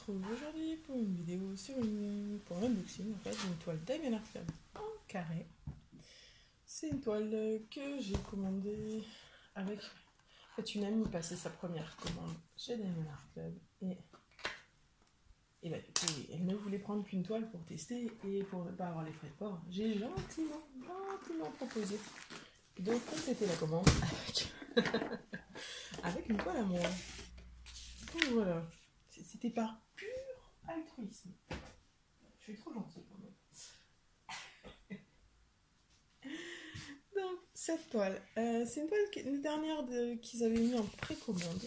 retrouve aujourd'hui pour une vidéo pour un unboxing en fait d'une toile Diamond Art Club en carré. C'est une toile que j'ai commandée avec une amie passée sa première commande chez Diamond Art Club et bah, elle ne voulait prendre qu'une toile pour tester et pour ne pas avoir les frais de port. J'ai gentiment proposé de compléter la commande avec une toile à moi. Donc voilà, c'était par pur altruisme. Je suis trop gentille quand même. Donc cette toile, c'est une toile une dernière qu'ils avaient mis en précommande.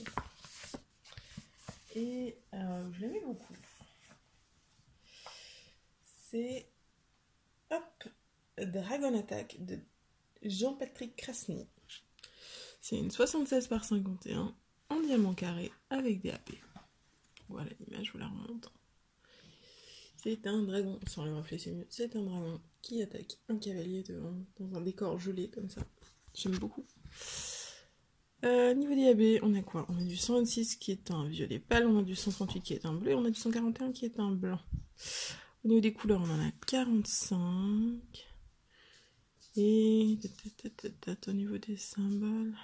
Et je l'aimais beaucoup. C'est Dragon Attack de Jean-Patrick Krasny. C'est une 76 par 51 en diamant carré avec des AP. Voilà l'image, je vous la remontre. C'est un dragon, sans le reflet c'est mieux, c'est un dragon qui attaque un cavalier dans un décor gelé comme ça. J'aime beaucoup. Niveau des AB, on a quoi? On a du 126 qui est un violet pâle, on a du 138 qui est un bleu, on a du 141 qui est un blanc. Au niveau des couleurs, on en a 45. Et au niveau des symboles,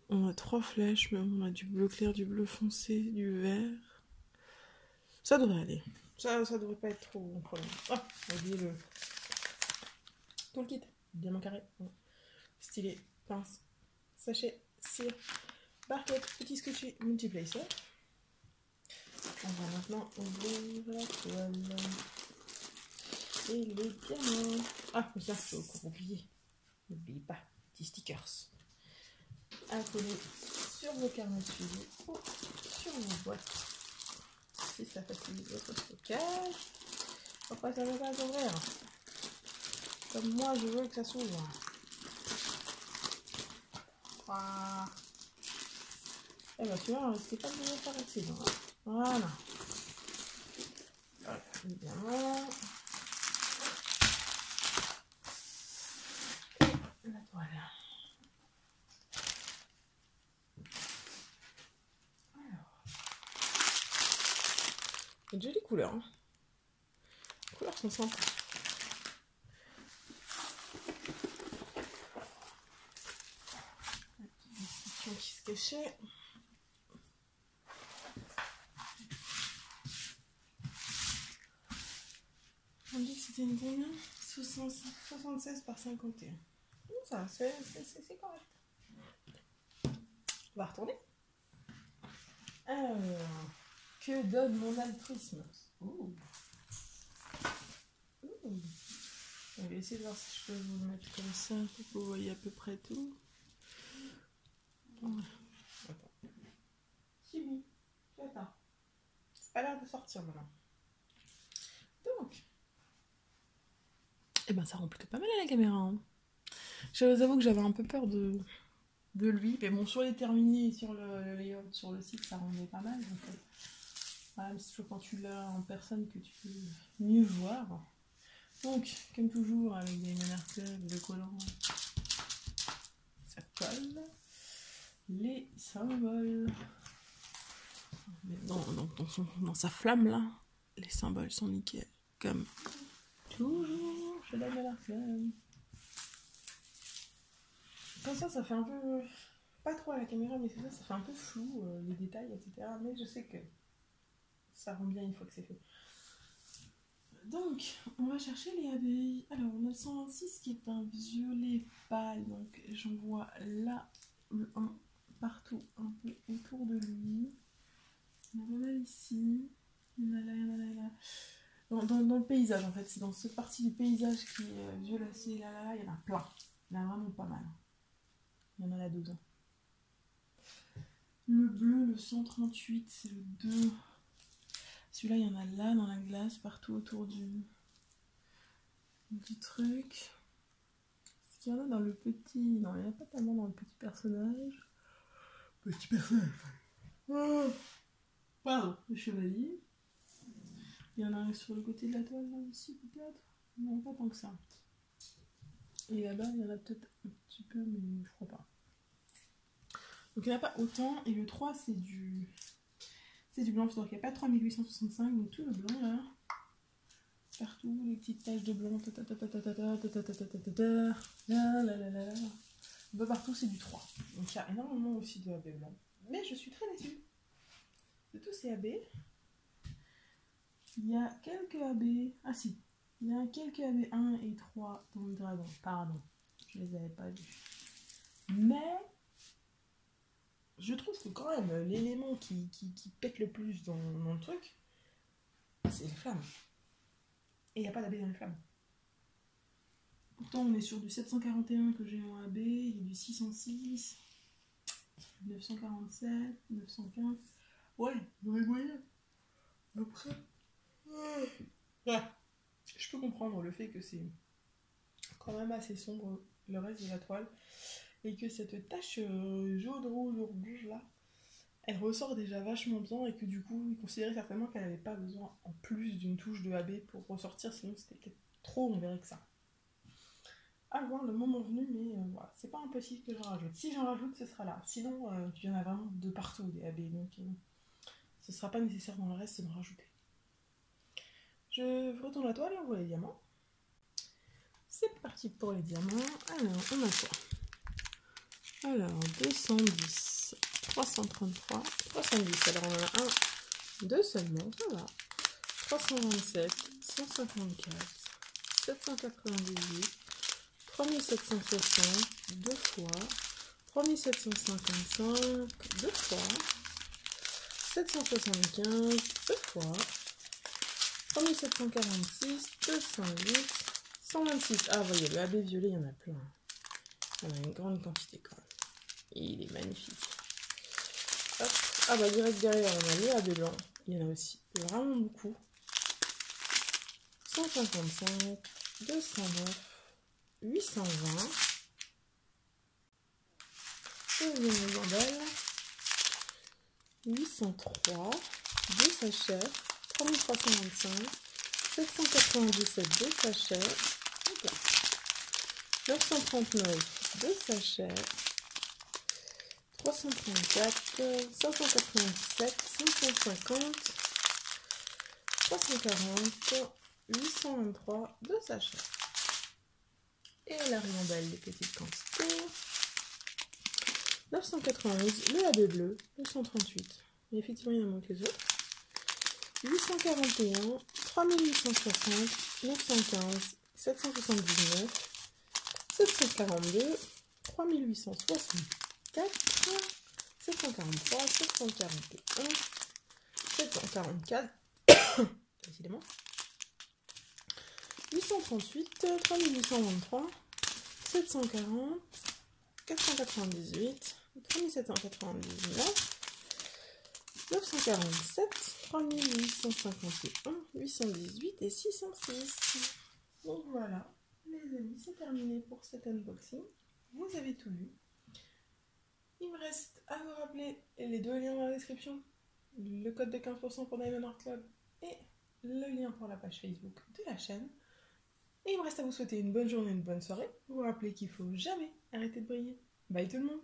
on a 3 flèches, mais on a du bleu clair, du bleu foncé, du vert. Ça devrait aller. Ça devrait pas être trop un problème. Ah, on a oublié le toolkit. Diamant carré. Stylet, pince, sachet, cire, barquette, petit scotché, multiplacer. On va maintenant ouvrir la toile. Et le diamant. Ah, mais ça, je vais encore oublier. N'oubliez pas, petits stickers. À coller sur vos carnets de suivi ou sur vos boîtes. Si ça facilite votre stockage. Pourquoi ça ne veut pas s'ouvrir? Comme moi, je veux que ça s'ouvre. Ah. Eh bien, tu vois, c'est pas de faire accident. Hein. Voilà. Voilà, évidemment. Et la toile. Alors. Une jolie couleur. Hein. Les couleurs sont sympas. Qui se cachait. On dit que c'était une combien? 76 par 51. Ça, c'est correct. On va retourner. Alors, que donne mon altruisme? Ouh. Ouh. On va essayer de voir si je peux vous le mettre comme ça pour que vous voyez à peu près tout. Attends. Chibi, j'attends. C'est pas l'air de sortir maintenant. Donc, eh ben ça rend plutôt pas mal à la caméra. Hein. Je vous avoue que j'avais un peu peur de lui, mais bon, sur les terminés et sur le layout sur le site, ça rendait pas mal. Donc, voilà, c'est toujours quand tu l'as en personne que tu peux mieux voir. Donc, comme toujours, avec des Diamond Club, de collants, ça colle. Les symboles. Dans sa flamme là, les symboles sont nickel. Comme toujours chez Diamond Club. Comme ça fait un peu. Pas trop à la caméra, mais ça fait un peu flou, les détails, etc. Mais je sais que ça rend bien une fois que c'est fait. Donc, on va chercher les abeilles. Alors, on a le 126 qui est un violet pâle. Donc, j'en vois là le 1 partout, un peu autour de lui. Il y en a pas mal ici. Il y en a là, il y en a là, il y en a là. Dans le paysage, en fait. C'est dans cette partie du paysage qui est violacée. Là, il y en a plein. Il y en a vraiment pas mal. Il y en a là 12 ans. Le bleu, le 138, c'est le 2. Celui-là, il y en a là dans la glace, partout autour du truc. Est-ce qu'il y en a dans le petit... Non, il n'y en a pas tellement dans le petit personnage. Petit personnage. Oh. Pardon, le chevalier. Il y en a un sur le côté de la toile, là, ici, peut-être. Non, pas tant que ça. Et là-bas, il y en a peut-être un petit peu, mais je crois pas. Donc il n'y en a pas autant. Et le 3, c'est du blanc. Donc il n'y a pas 3865. Donc tout le blanc là. Partout, les petites taches de blanc. Un peu partout, c'est du 3. Donc il y a énormément aussi de AB blanc. Mais je suis très déçue de tous ces AB. Il y a quelques AB. Ah si. Il y a quelques AB 1 et 3 dans le dragon. Pardon. Je les avais pas vus. Mais je trouve que quand même, l'élément qui pète le plus dans le truc, c'est les flammes. Et il n'y a pas d'AB dans les flammes. Pourtant, on est sur du 741 que j'ai en AB, il y a du 606, 947, 915. Ouais, dans les moyens. Après, je peux comprendre le fait que c'est quand même assez sombre le reste de la toile et que cette tache jaune, rouge, rouge là, elle ressort déjà vachement bien et que du coup, il considérait certainement qu'elle n'avait pas besoin en plus d'une touche de AB pour ressortir, sinon c'était peut-être trop, on verrait que ça. À voir le moment venu, mais voilà, c'est pas impossible que j'en rajoute. Si j'en rajoute, ce sera là. Sinon, il y en a vraiment de partout des AB, donc ce sera pas nécessaire dans le reste de me rajouter. Je retourne la toile et on voit les diamants. C'est parti pour les diamants. Alors, on a quoi? Alors, 210, 333, 310. Alors, on en a un, deux seulement, ça va. 327, 154, 798, 3760, deux fois. 3755, deux fois. 775, deux fois. 3746, 208, 126. Ah, vous voyez, le AB violet, il y en a plein. Il y en a une grande quantité quand même. Et il est magnifique. Hop. Ah bah direct derrière, on a le AB blanc. Il y en a aussi vraiment beaucoup. 155, 209, 820. Deuxième ribambelle. 803, 2 sachets. 3325, 797, 2 sachets. Hop là. 939, 2 sachets. 334, 597, 550, 340, 823, 2 sachets. Et la ribambelle des petites quantités. 991, le AB bleu, 238. Mais effectivement, il en manque les autres. 841, 3860, 915, 779, 742, 3864, 743, 741, 744, décidément, 838, 3823, 740, 498, 3799, 947, 3851, 818 et 606. Donc voilà, les amis, c'est terminé pour cet unboxing. Vous avez tout vu. Il me reste à vous rappeler les deux liens dans la description. Le code de 15% pour Diamond Art Club et le lien pour la page Facebook de la chaîne. Et il me reste à vous souhaiter une bonne journée, une bonne soirée. Vous rappelez qu'il ne faut jamais arrêter de briller. Bye tout le monde!